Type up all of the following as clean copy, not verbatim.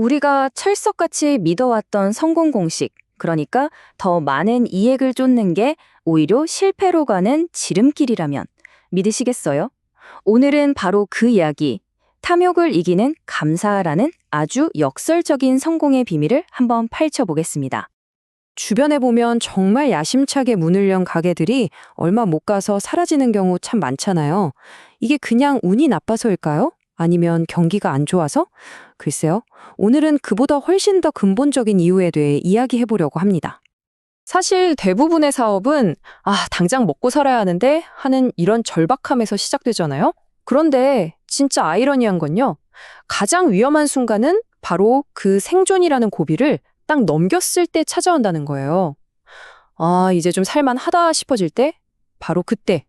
우리가 철석같이 믿어왔던 성공 공식, 그러니까 더 많은 이익을 쫓는 게 오히려 실패로 가는 지름길이라면 믿으시겠어요? 오늘은 바로 그 이야기, 탐욕을 이기는 감사라는 아주 역설적인 성공의 비밀을 한번 파헤쳐보겠습니다. 주변에 보면 정말 야심차게 문을 연 가게들이 얼마 못 가서 사라지는 경우 참 많잖아요. 이게 그냥 운이 나빠서일까요? 아니면 경기가 안 좋아서? 글쎄요. 오늘은 그보다 훨씬 더 근본적인 이유에 대해 이야기해보려고 합니다. 사실 대부분의 사업은 당장 먹고 살아야 하는데 하는 이런 절박함에서 시작되잖아요. 그런데 진짜 아이러니한 건요. 가장 위험한 순간은 바로 그 생존이라는 고비를 딱 넘겼을 때 찾아온다는 거예요. 이제 좀 살만하다 싶어질 때, 바로 그때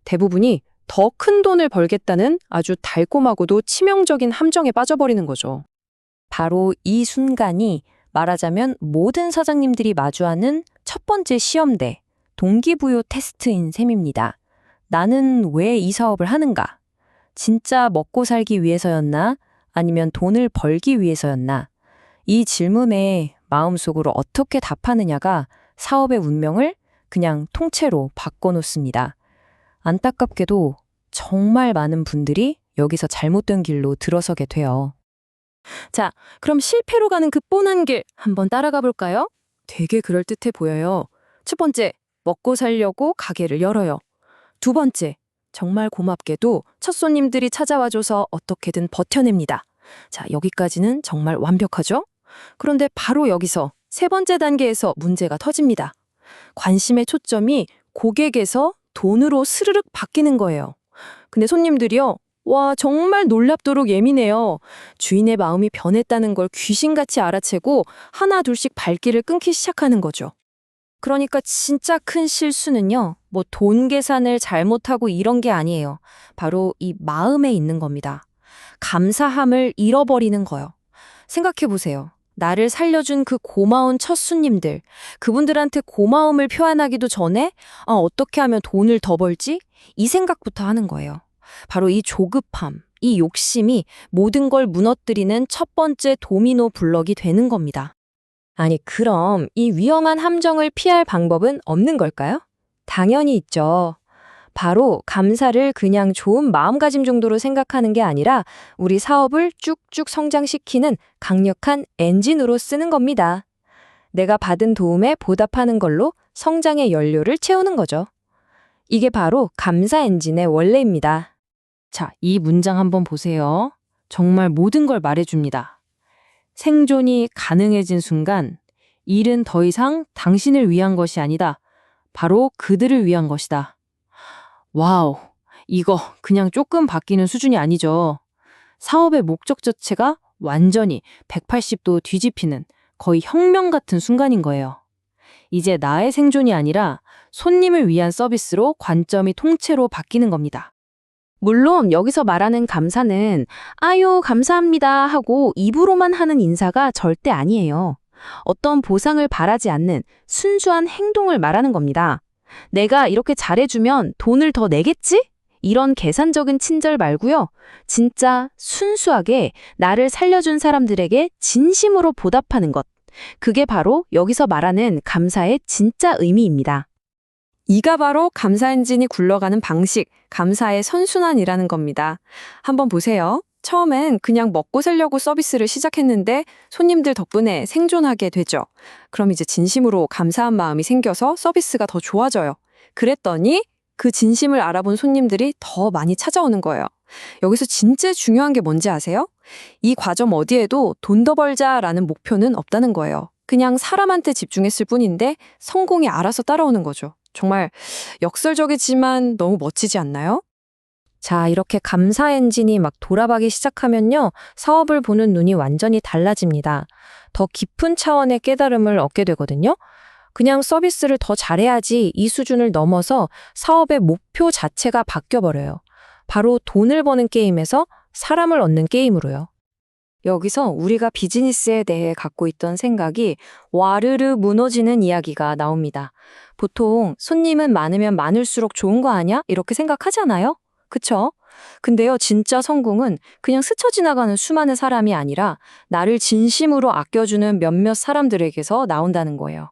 대부분이 더 큰 돈을 벌겠다는 아주 달콤하고도 치명적인 함정에 빠져버리는 거죠. 바로 이 순간이 말하자면 모든 사장님들이 마주하는 첫 번째 시험대, 동기부여 테스트인 셈입니다. 나는 왜 이 사업을 하는가? 진짜 먹고 살기 위해서였나? 아니면 돈을 벌기 위해서였나? 이 질문에 마음속으로 어떻게 답하느냐가 사업의 운명을 그냥 통째로 바꿔놓습니다. 안타깝게도 정말 많은 분들이 여기서 잘못된 길로 들어서게 돼요. 자, 그럼 실패로 가는 그 뻔한 길 한번 따라가 볼까요? 되게 그럴듯해 보여요. 첫 번째, 먹고 살려고 가게를 열어요. 두 번째, 정말 고맙게도 첫 손님들이 찾아와줘서 어떻게든 버텨냅니다. 자, 여기까지는 정말 완벽하죠? 그런데 바로 여기서 세 번째 단계에서 문제가 터집니다. 관심의 초점이 고객에서 돈으로 스르륵 바뀌는 거예요. 근데 손님들이요. 와, 정말 놀랍도록 예민해요. 주인의 마음이 변했다는 걸 귀신같이 알아채고 하나 둘씩 발길을 끊기 시작하는 거죠. 그러니까 진짜 큰 실수는요. 뭐 돈 계산을 잘못하고 이런 게 아니에요. 바로 이 마음에 있는 겁니다. 감사함을 잃어버리는 거요. 생각해 보세요. 나를 살려준 그 고마운 첫 손님들, 그분들한테 고마움을 표현하기도 전에 어떻게 하면 돈을 더 벌지? 이 생각부터 하는 거예요. 바로 이 조급함, 이 욕심이 모든 걸 무너뜨리는 첫 번째 도미노 블럭이 되는 겁니다. 아니, 그럼 이 위험한 함정을 피할 방법은 없는 걸까요? 당연히 있죠. 바로 감사를 그냥 좋은 마음가짐 정도로 생각하는 게 아니라 우리 사업을 쭉쭉 성장시키는 강력한 엔진으로 쓰는 겁니다. 내가 받은 도움에 보답하는 걸로 성장의 연료를 채우는 거죠. 이게 바로 감사 엔진의 원래입니다. 자, 이 문장 한번 보세요. 정말 모든 걸 말해줍니다. 생존이 가능해진 순간, 일은 더 이상 당신을 위한 것이 아니다. 바로 그들을 위한 것이다. 와우, 이거 그냥 조금 바뀌는 수준이 아니죠. 사업의 목적 자체가 완전히 180도 뒤집히는 거의 혁명 같은 순간인 거예요. 이제 나의 생존이 아니라 손님을 위한 서비스로 관점이 통째로 바뀌는 겁니다. 물론 여기서 말하는 감사는 아유, 감사합니다 하고 입으로만 하는 인사가 절대 아니에요. 어떤 보상을 바라지 않는 순수한 행동을 말하는 겁니다. 내가 이렇게 잘해주면 돈을 더 내겠지? 이런 계산적인 친절 말고요. 진짜 순수하게 나를 살려준 사람들에게 진심으로 보답하는 것. 그게 바로 여기서 말하는 감사의 진짜 의미입니다. 이가 바로 감사 엔진이 굴러가는 방식, 감사의 선순환이라는 겁니다. 한번 보세요. 처음엔 그냥 먹고 살려고 서비스를 시작했는데 손님들 덕분에 생존하게 되죠. 그럼 이제 진심으로 감사한 마음이 생겨서 서비스가 더 좋아져요. 그랬더니 그 진심을 알아본 손님들이 더 많이 찾아오는 거예요. 여기서 진짜 중요한 게 뭔지 아세요? 이 과정 어디에도 돈 더 벌자라는 목표는 없다는 거예요. 그냥 사람한테 집중했을 뿐인데 성공이 알아서 따라오는 거죠. 정말 역설적이지만 너무 멋지지 않나요? 자, 이렇게 감사 엔진이 막 돌아가기 시작하면요. 사업을 보는 눈이 완전히 달라집니다. 더 깊은 차원의 깨달음을 얻게 되거든요. 그냥 서비스를 더 잘해야지 이 수준을 넘어서 사업의 목표 자체가 바뀌어버려요. 바로 돈을 버는 게임에서 사람을 얻는 게임으로요. 여기서 우리가 비즈니스에 대해 갖고 있던 생각이 와르르 무너지는 이야기가 나옵니다. 보통 손님은 많으면 많을수록 좋은 거 아니야? 이렇게 생각하잖아요? 그쵸? 근데요, 진짜 성공은 그냥 스쳐 지나가는 수많은 사람이 아니라 나를 진심으로 아껴주는 몇몇 사람들에게서 나온다는 거예요.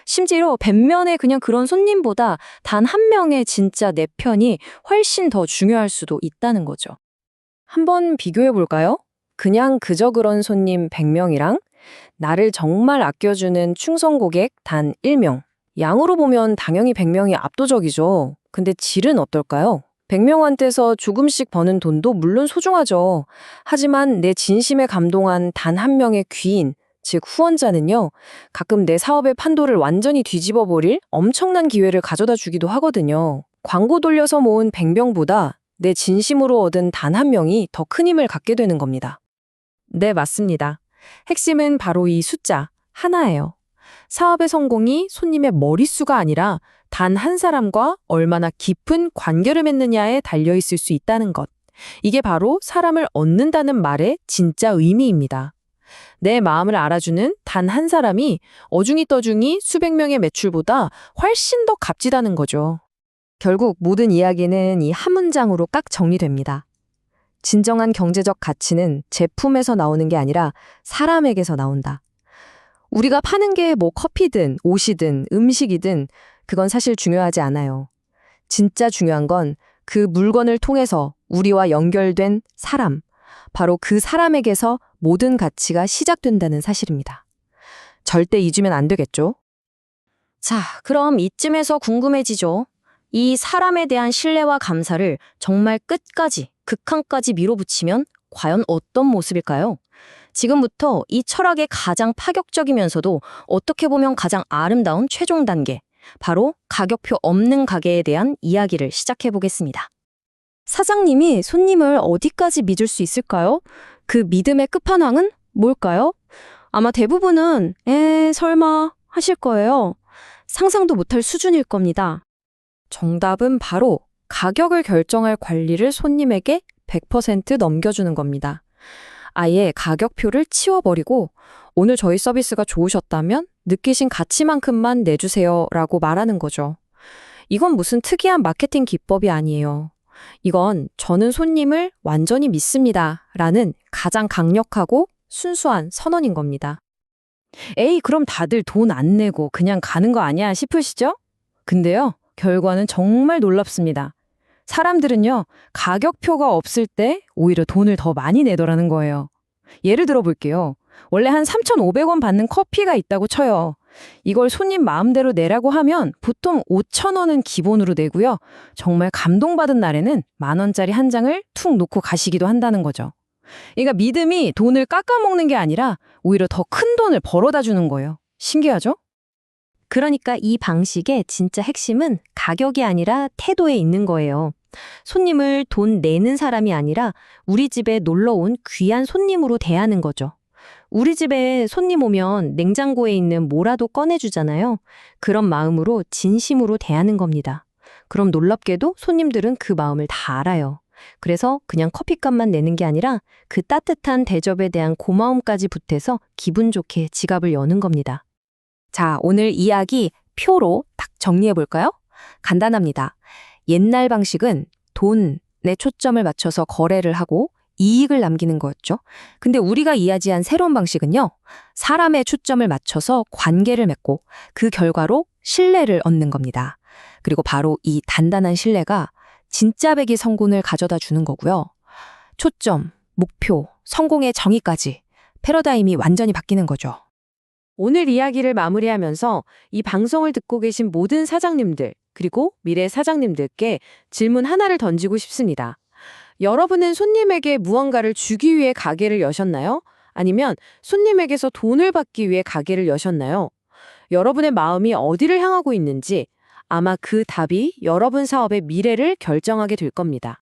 심지어 뱃면에 그냥 그런 손님보다 단 한 명의 진짜 내 편이 훨씬 더 중요할 수도 있다는 거죠. 한번 비교해 볼까요? 그냥 그저 그런 손님 100명이랑 나를 정말 아껴주는 충성 고객 단 1명. 양으로 보면 당연히 100명이 압도적이죠. 근데 질은 어떨까요? 100명한테서 조금씩 버는 돈도 물론 소중하죠. 하지만 내 진심에 감동한 단 한 명의 귀인, 즉 후원자는요, 가끔 내 사업의 판도를 완전히 뒤집어 버릴 엄청난 기회를 가져다 주기도 하거든요. 광고 돌려서 모은 100명보다 내 진심으로 얻은 단 한 명이 더 큰 힘을 갖게 되는 겁니다. 네, 맞습니다. 핵심은 바로 이 숫자 하나예요. 사업의 성공이 손님의 머릿수가 아니라 단 한 사람과 얼마나 깊은 관계를 맺느냐에 달려 있을 수 있다는 것. 이게 바로 사람을 얻는다는 말의 진짜 의미입니다. 내 마음을 알아주는 단 한 사람이 어중이 떠중이 수백 명의 매출보다 훨씬 더 값지다는 거죠. 결국 모든 이야기는 이 한 문장으로 딱 정리됩니다. 진정한 경제적 가치는 제품에서 나오는 게 아니라 사람에게서 나온다. 우리가 파는 게 뭐 커피든 옷이든 음식이든 그건 사실 중요하지 않아요. 진짜 중요한 건 그 물건을 통해서 우리와 연결된 사람, 바로 그 사람에게서 모든 가치가 시작된다는 사실입니다. 절대 잊으면 안 되겠죠? 자, 그럼 이쯤에서 궁금해지죠. 이 사람에 대한 신뢰와 감사를 정말 끝까지, 극한까지 밀어붙이면 과연 어떤 모습일까요? 지금부터 이 철학의 가장 파격적이면서도 어떻게 보면 가장 아름다운 최종 단계, 바로 가격표 없는 가게에 대한 이야기를 시작해 보겠습니다. 사장님이 손님을 어디까지 믿을 수 있을까요? 그 믿음의 끝판왕은 뭘까요? 아마 대부분은 설마 하실 거예요. 상상도 못할 수준일 겁니다. 정답은 바로 가격을 결정할 관리를 손님에게 100% 넘겨주는 겁니다. 아예 가격표를 치워버리고 오늘 저희 서비스가 좋으셨다면 느끼신 가치만큼만 내주세요 라고 말하는 거죠. 이건 무슨 특이한 마케팅 기법이 아니에요. 이건 저는 손님을 완전히 믿습니다 라는 가장 강력하고 순수한 선언인 겁니다. 에이, 그럼 다들 돈 안 내고 그냥 가는 거 아니야 싶으시죠? 근데요, 결과는 정말 놀랍습니다. 사람들은요, 가격표가 없을 때 오히려 돈을 더 많이 내더라는 거예요. 예를 들어 볼게요. 원래 한 3,500원 받는 커피가 있다고 쳐요. 이걸 손님 마음대로 내라고 하면 보통 5,000원은 기본으로 내고요. 정말 감동받은 날에는 10,000원짜리 한 장을 툭 놓고 가시기도 한다는 거죠. 그러니까 믿음이 돈을 깎아먹는 게 아니라 오히려 더 큰 돈을 벌어다 주는 거예요. 신기하죠? 그러니까 이 방식의 진짜 핵심은 가격이 아니라 태도에 있는 거예요. 손님을 돈 내는 사람이 아니라 우리 집에 놀러 온 귀한 손님으로 대하는 거죠. 우리 집에 손님 오면 냉장고에 있는 뭐라도 꺼내주잖아요. 그런 마음으로 진심으로 대하는 겁니다. 그럼 놀랍게도 손님들은 그 마음을 다 알아요. 그래서 그냥 커피값만 내는 게 아니라 그 따뜻한 대접에 대한 고마움까지 보태서 기분 좋게 지갑을 여는 겁니다. 자, 오늘 이야기 표로 딱 정리해 볼까요? 간단합니다. 옛날 방식은 돈에 초점을 맞춰서 거래를 하고 이익을 남기는 거였죠. 근데 우리가 이야기한 새로운 방식은요, 사람의 초점을 맞춰서 관계를 맺고 그 결과로 신뢰를 얻는 겁니다. 그리고 바로 이 단단한 신뢰가 진짜 백이 성공을 가져다 주는 거고요. 초점, 목표, 성공의 정의까지 패러다임이 완전히 바뀌는 거죠. 오늘 이야기를 마무리하면서 이 방송을 듣고 계신 모든 사장님들, 그리고 미래 사장님들께 질문 하나를 던지고 싶습니다. 여러분은 손님에게 무언가를 주기 위해 가게를 여셨나요? 아니면 손님에게서 돈을 받기 위해 가게를 여셨나요? 여러분의 마음이 어디를 향하고 있는지 아마 그 답이 여러분 사업의 미래를 결정하게 될 겁니다.